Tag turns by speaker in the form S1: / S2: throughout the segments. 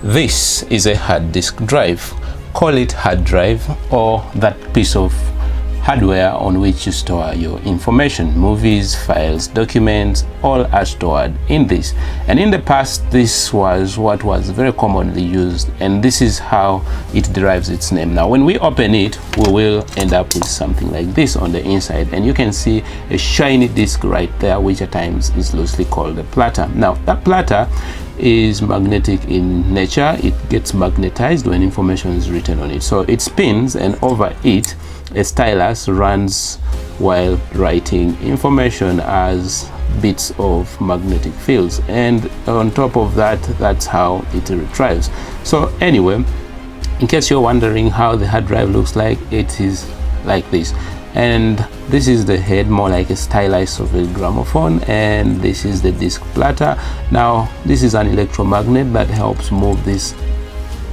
S1: This is a hard disk drive. Call it hard drive, or that piece of hardware on which you store your information. Movies, files, documents, all are stored in this. And in the past, this was what was very commonly used, and this is how it derives its name. Now when we open it, we will end up with something like this on the inside, and you can see a shiny disk right there, which at times is loosely called a platter. Now that platter is magnetic in nature. It gets magnetized when information is written on it, so it spins, and over it a stylus runs while writing information as bits of magnetic fields, and on top of that, that's how it retrieves. So anyway, in case you're wondering how the hard drive looks like, it is like this, and this is the head, more like a stylus of a gramophone, and this is the disk platter. Now this is an electromagnet that helps move this.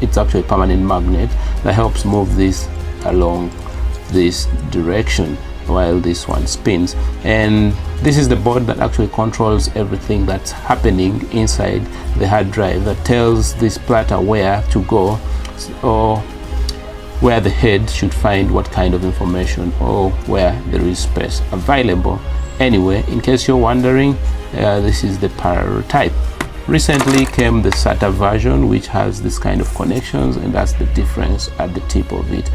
S1: It's actually a permanent magnet that helps move this along this direction while this one spins, and this is the board that actually controls everything that's happening inside the hard drive, that tells this platter where to go, or where the head should find what kind of information, or where there is space available. Anyway, in case you're wondering, this is the parallel type. Recently came the SATA version, which has this kind of connections, and that's the difference at the tip of it.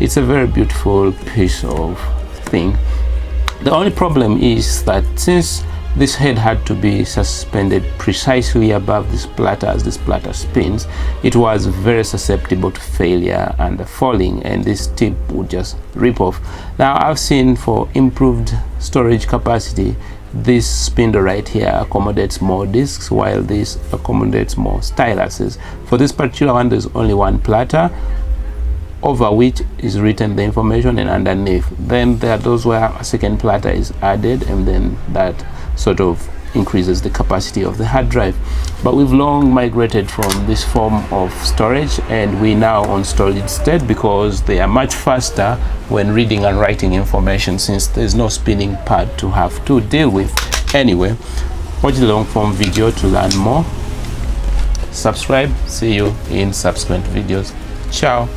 S1: It's a very beautiful piece of thing. The only problem is that since this head had to be suspended precisely above this platter as this platter spins, it was very susceptible to failure and falling, and this tip would just rip off. Now I've seen, for improved storage capacity, this spindle right here accommodates more disks, while this accommodates more styluses. For this particular one, there's only one platter over which is written the information, and underneath then there are those where a second platter is added, and then that sort of increases the capacity of the hard drive. But we've long migrated from this form of storage, and we now on solid state because they are much faster when reading and writing information, since there's no spinning pad to have to deal with. Anyway, watch the long form video to learn more. Subscribe. See you in subsequent videos. Ciao.